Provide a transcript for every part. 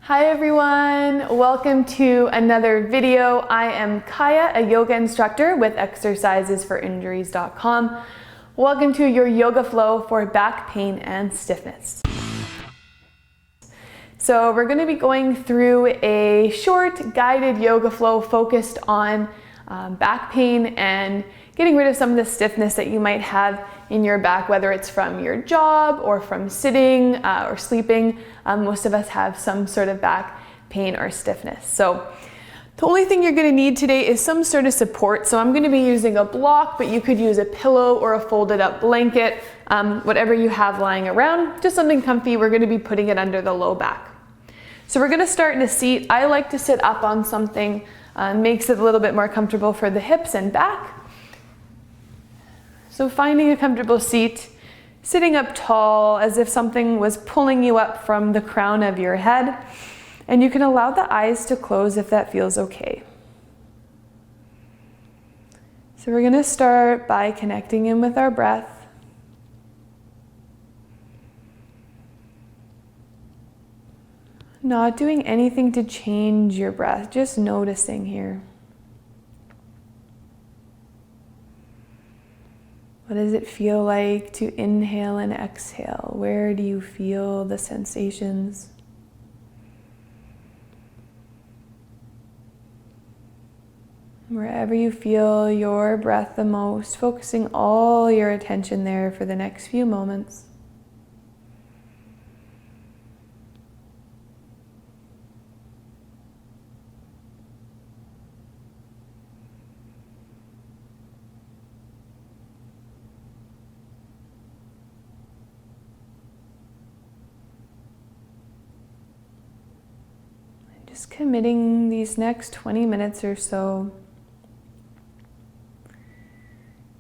Hi everyone, welcome to another video. I am Kaya, a yoga instructor with exercisesforinjuries.com. Welcome to your yoga flow for back pain and stiffness. So we're going to be going through a short guided yoga flow focused on back pain and getting rid of some of the stiffness that you might have in your back, whether it's from your job or from sitting or sleeping. Most of us have some sort of back pain or stiffness. So the only thing you're going to need today is some sort of support. So I'm going to be using a block, but you could use a pillow or a folded up blanket, whatever you have lying around, just something comfy. We're going to be putting it under the low back. So we're going to start in a seat. I like to sit up on something, makes it a little bit more comfortable for the hips and back. So finding a comfortable seat, sitting up tall as if something was pulling you up from the crown of your head, and you can allow the eyes to close if that feels okay. So we're going to start by connecting in with our breath. Not doing anything to change your breath, just noticing here. What does it feel like to inhale and exhale? Where do you feel the sensations? Wherever you feel your breath the most, focusing all your attention there for the next few moments. Just committing these next 20 minutes or so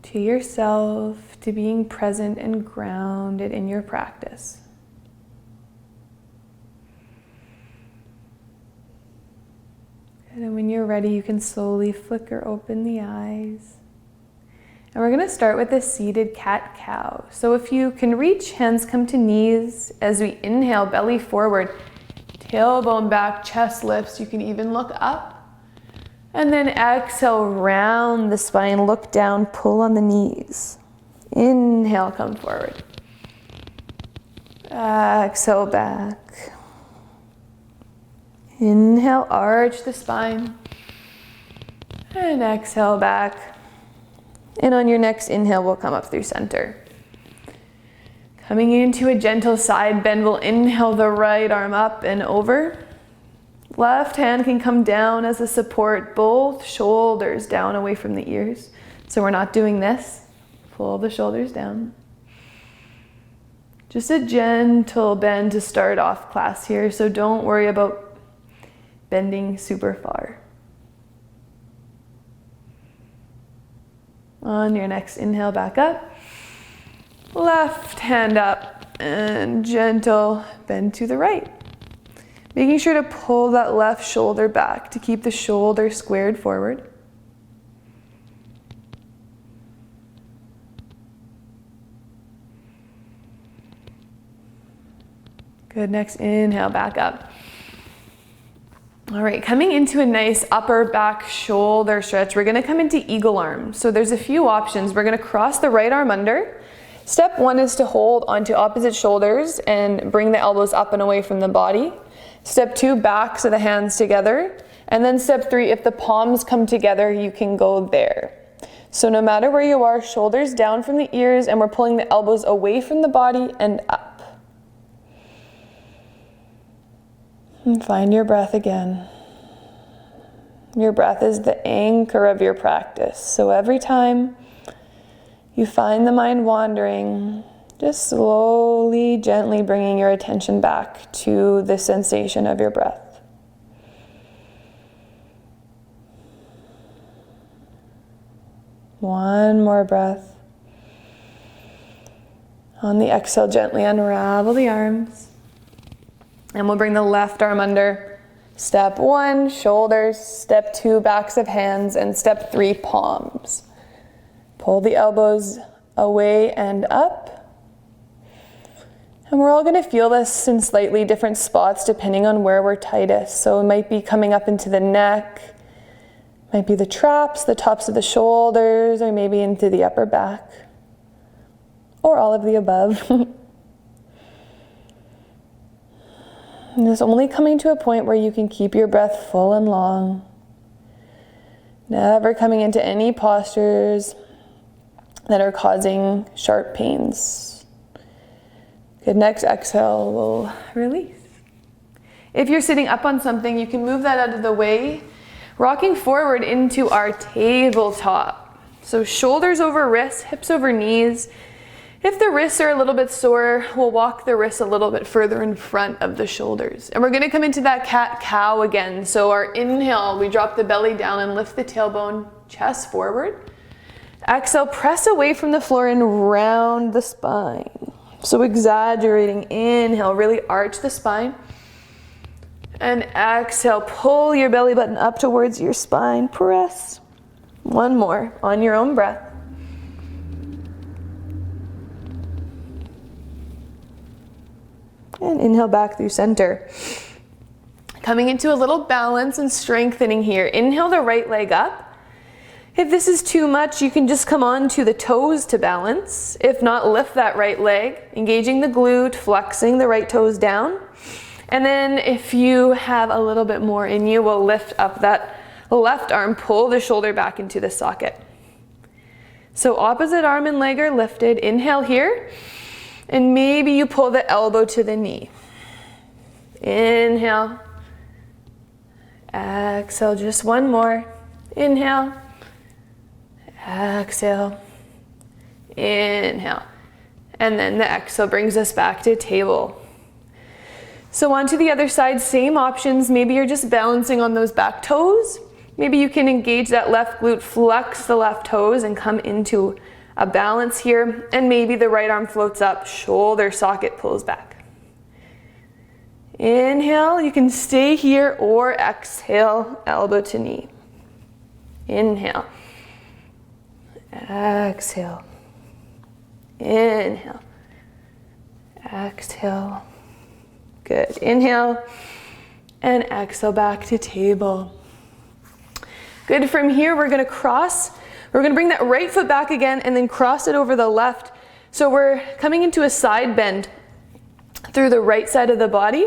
to yourself, to being present and grounded in your practice. And then when you're ready, you can slowly flicker open the eyes. And we're going to start with a seated cat-cow. So if you can reach, hands come to knees as we inhale, belly forward. Tailbone back, chest lifts. You can even look up. And then exhale, round the spine, look down, pull on the knees. Inhale, come forward. Exhale, back. Inhale, arch the spine. And exhale, back. And on your next inhale, we'll come up through center. Coming into a gentle side bend, we'll inhale the right arm up and over. Left hand can come down as a support, both shoulders down away from the ears. So we're not doing this. Pull the shoulders down. Just a gentle bend to start off class here, so don't worry about bending super far. On your next inhale, back up. Left hand up and gentle bend to the right. Making sure to pull that left shoulder back to keep the shoulder squared forward. Good, next inhale, back up. All right, coming into a nice upper back shoulder stretch, we're gonna come into eagle arm. So there's a few options. We're gonna cross the right arm under. Step one is to hold onto opposite shoulders and bring the elbows up and away from the body. Step two, backs of the hands together. And then step three, if the palms come together, you can go there. So no matter where you are, shoulders down from the ears, and we're pulling the elbows away from the body and up. And find your breath again. Your breath is the anchor of your practice. So every time you find the mind wandering, just slowly, gently bringing your attention back to the sensation of your breath. One more breath. On the exhale, gently unravel the arms. And we'll bring the left arm under. Step one, shoulders. Step two, backs of hands. And step three, palms. Pull the elbows away and up. And we're all going to feel this in slightly different spots depending on where we're tightest. So it might be coming up into the neck, might be the traps, the tops of the shoulders, or maybe into the upper back, or all of the above. And it's only coming to a point where you can keep your breath full and long. Never coming into any postures that are causing sharp pains. Good, next exhale, we'll release. If you're sitting up on something, you can move that out of the way, rocking forward into our tabletop. So shoulders over wrists, hips over knees. If the wrists are a little bit sore, we'll walk the wrists a little bit further in front of the shoulders. And we're going to come into that cat-cow again. So our inhale, we drop the belly down and lift the tailbone, chest forward. Exhale, press away from the floor and round the spine. So exaggerating, inhale, really arch the spine. And exhale, pull your belly button up towards your spine, press. One more on your own breath. And inhale back through center. Coming into a little balance and strengthening here. Inhale the right leg up. If this is too much, you can just come on to the toes to balance. If not, lift that right leg, engaging the glute, flexing the right toes down. And then if you have a little bit more in you, we'll lift up that left arm, pull the shoulder back into the socket. So opposite arm and leg are lifted. Inhale here. And maybe you pull the elbow to the knee. Inhale. Exhale, just one more. Inhale. Exhale. Inhale. And then the exhale brings us back to table. So on to the other side, same options. Maybe you're just balancing on those back toes. Maybe you can engage that left glute, flex the left toes and come into a balance here, and maybe the right arm floats up, shoulder socket pulls back. Inhale, you can stay here or exhale, elbow to knee. Inhale. Exhale. Inhale. Exhale. Good. Inhale and exhale back to table. Good. From here, we're going to cross. We're going to bring that right foot back again and then cross it over the left. So we're coming into a side bend through the right side of the body.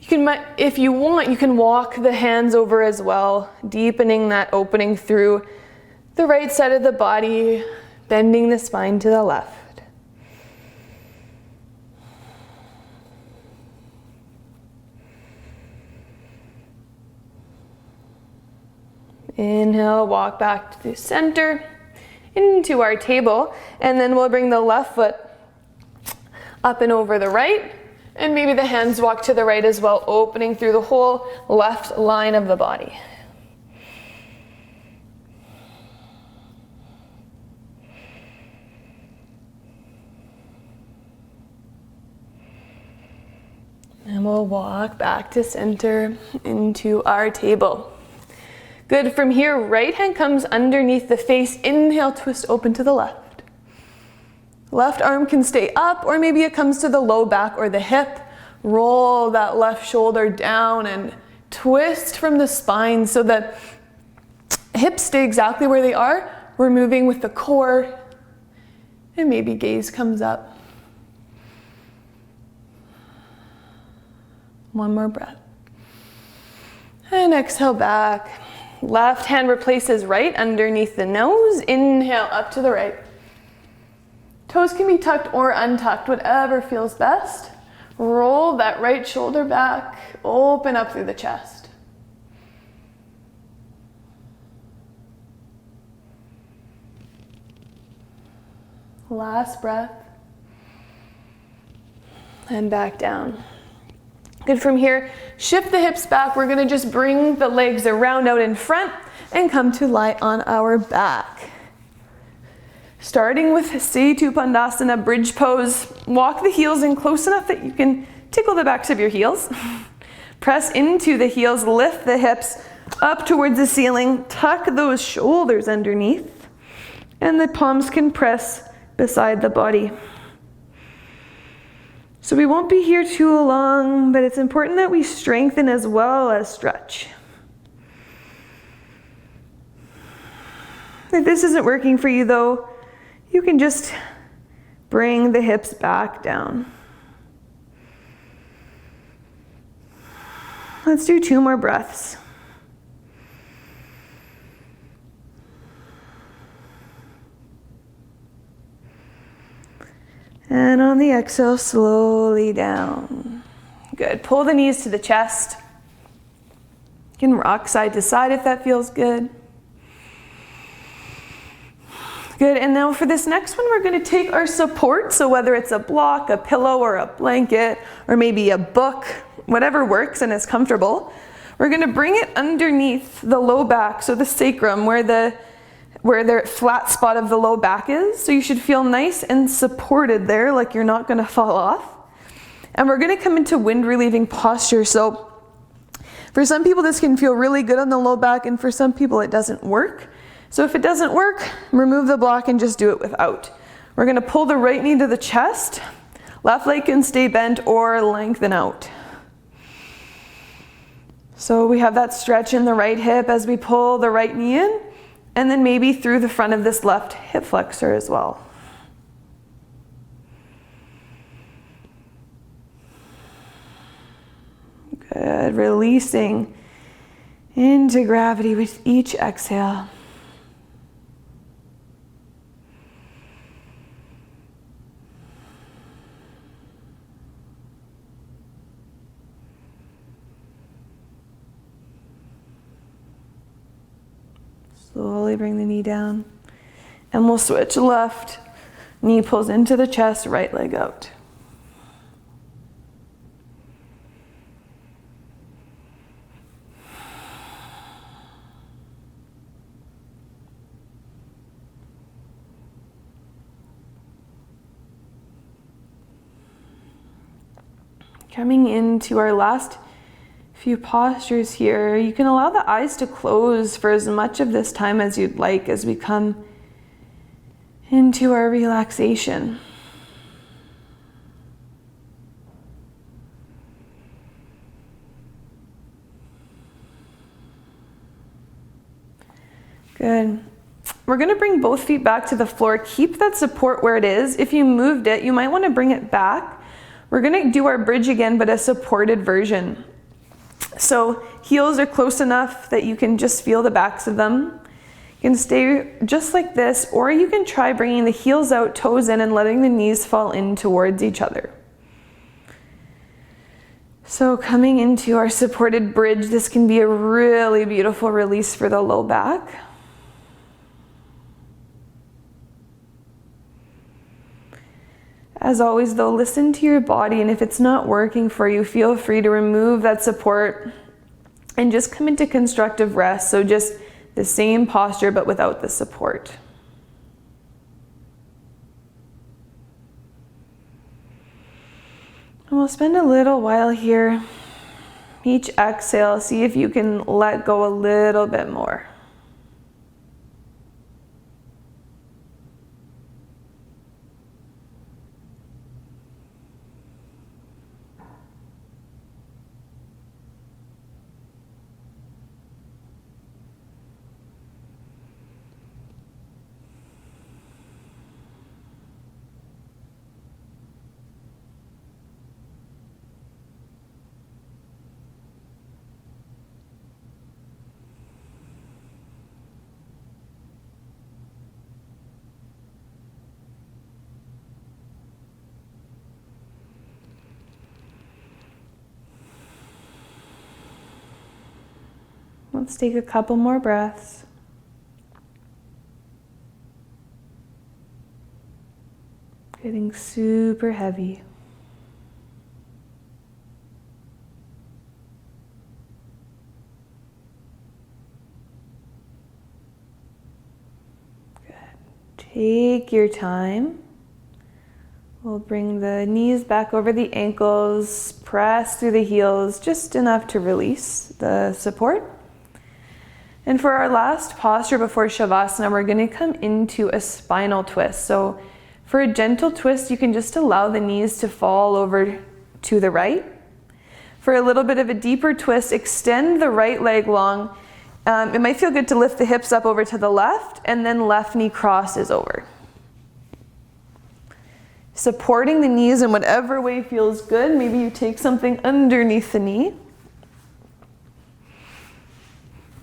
You can, if you want, you can walk the hands over as well, deepening that opening through the right side of the body, bending the spine to the left. Inhale, walk back to the center, into our table, and then we'll bring the left foot up and over the right, and maybe the hands walk to the right as well, opening through the whole left line of the body. And we'll walk back to center into our table. Good. From here, right hand comes underneath the face. Inhale, twist open to the left. Left arm can stay up, or maybe it comes to the low back or the hip. Roll that left shoulder down and twist from the spine so that hips stay exactly where they are. We're moving with the core, and maybe gaze comes up. One more breath. And exhale back. Left hand replaces right underneath the nose. Inhale up to the right. Toes can be tucked or untucked, whatever feels best. Roll that right shoulder back. Open up through the chest. Last breath. And back down. Good. From here, shift the hips back. We're going to just bring the legs around out in front and come to lie on our back. Starting with Setu Pandasana, bridge pose. Walk the heels in close enough that you can tickle the backs of your heels. Press into the heels, lift the hips up towards the ceiling, tuck those shoulders underneath, and the palms can press beside the body. So we won't be here too long, but it's important that we strengthen as well as stretch. If this isn't working for you though, you can just bring the hips back down. Let's do 2 more breaths. And on the exhale, slowly down. Good. Pull the knees to the chest. You can rock side to side if that feels good. Good. And now for this next one, we're going to take our support. So whether it's a block, a pillow, or a blanket, or maybe a book, whatever works and is comfortable, we're going to bring it underneath the low back, so the sacrum, where the flat spot of the low back is. So you should feel nice and supported there, like you're not going to fall off. And we're going to come into wind relieving posture. So for some people this can feel really good on the low back, and for some people it doesn't work. So if it doesn't work, remove the block and just do it without. We're going to pull the right knee to the chest. Left leg can stay bent or lengthen out. So we have that stretch in the right hip as we pull the right knee in, and then maybe through the front of this left hip flexor as well. Good. Releasing into gravity with each exhale. Slowly bring the knee down, and we'll switch. Left knee pulls into the chest, right leg out. Coming into our last few postures here, you can allow the eyes to close for as much of this time as you'd like as we come into our relaxation. Good. We're going to bring both feet back to the floor. Keep that support where it is. If you moved it, you might want to bring it back. We're going to do our bridge again, but a supported version. So heels are close enough that you can just feel the backs of them. You can stay just like this, or you can try bringing the heels out, toes in, and letting the knees fall in towards each other. So coming into our supported bridge, this can be a really beautiful release for the low back. As always though, listen to your body, and if it's not working for you, feel free to remove that support and just come into constructive rest. So just the same posture but without the support. And we'll spend a little while here. Each exhale, see if you can let go a little bit more. Let's take a couple more breaths. Getting super heavy. Good. Take your time. We'll bring the knees back over the ankles, press through the heels just enough to release the support. And for our last posture before Shavasana, we're going to come into a spinal twist. So For a gentle twist, you can just allow the knees to fall over to the right. For a little bit of a deeper twist, extend the right leg long. It might feel good to lift the hips up over to the left, and then left knee crosses over. Supporting the knees in whatever way feels good. Maybe you take something underneath the knee.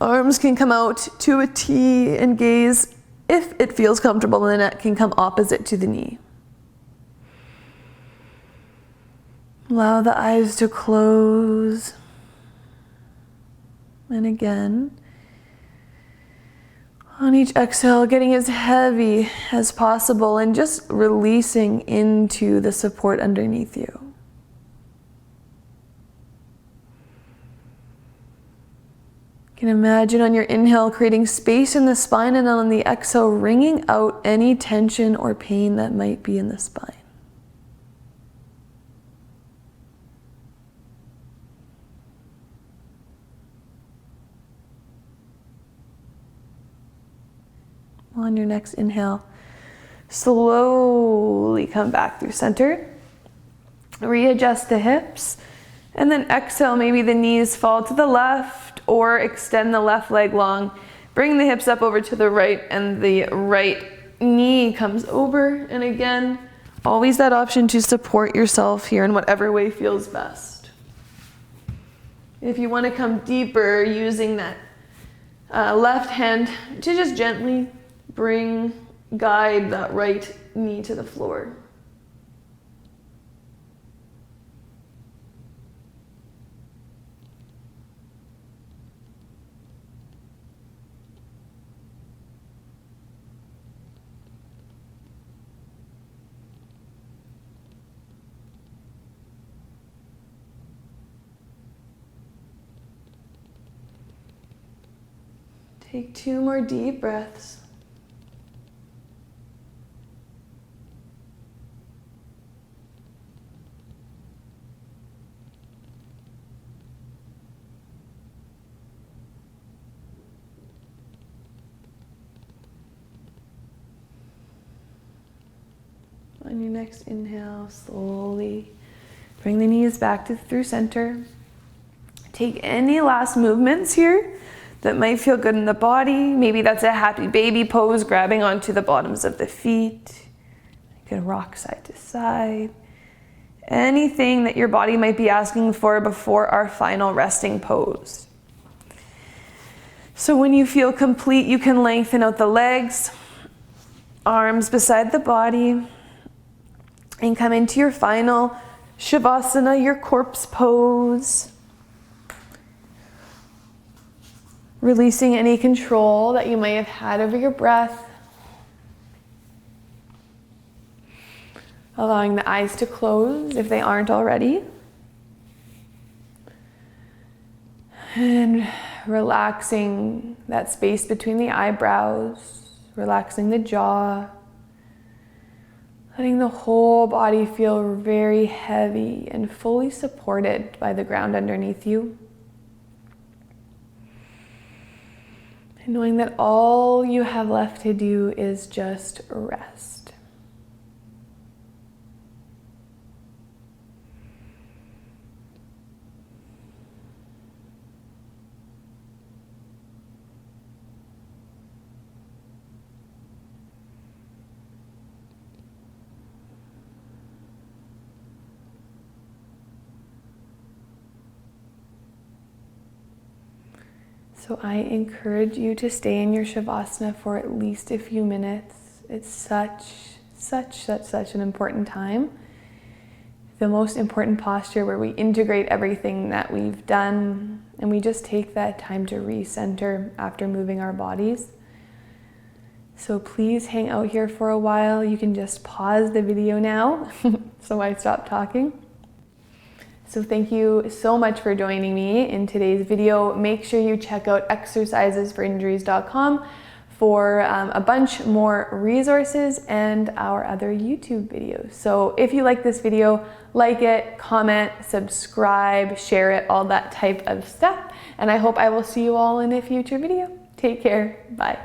Arms can come out to a T and gaze if it feels comfortable, and the neck can come opposite to the knee. Allow the eyes to close. And again, on each exhale, getting as heavy as possible and just releasing into the support underneath you. You can imagine on your inhale creating space in the spine, and on the exhale wringing out any tension or pain that might be in the spine. On your next inhale, slowly come back through center. Readjust the hips, and then exhale, maybe the knees fall to the left or extend the left leg long. Bring the hips up over to the right, and the right knee comes over. And again, always that option to support yourself here in whatever way feels best. If you want to come deeper, using that left hand to just gently guide that right knee to the floor. Take 2 more deep breaths. On your next inhale, slowly bring the knees back through center. Take any last movements here that might feel good in the body. Maybe that's a happy baby pose, grabbing onto the bottoms of the feet. You can rock side to side. Anything that your body might be asking for before our final resting pose. So when you feel complete, you can lengthen out the legs, arms beside the body, and come into your final Shavasana, your corpse pose. Releasing any control that you may have had over your breath. Allowing the eyes to close if they aren't already. And relaxing that space between the eyebrows, relaxing the jaw. Letting the whole body feel very heavy and fully supported by the ground underneath you. And knowing that all you have left to do is just rest. So I encourage you to stay in your Shavasana for at least a few minutes. It's such an important time. The most important posture where we integrate everything that we've done, and we just take that time to recenter after moving our bodies. So please hang out here for a while. You can just pause the video now so I stop talking. So thank you so much for joining me in today's video. Make sure you check out exercisesforinjuries.com for a bunch more resources and our other YouTube videos. So if you like this video, like it, comment, subscribe, share it, all that type of stuff. And I hope I will see you all in a future video. Take care. Bye.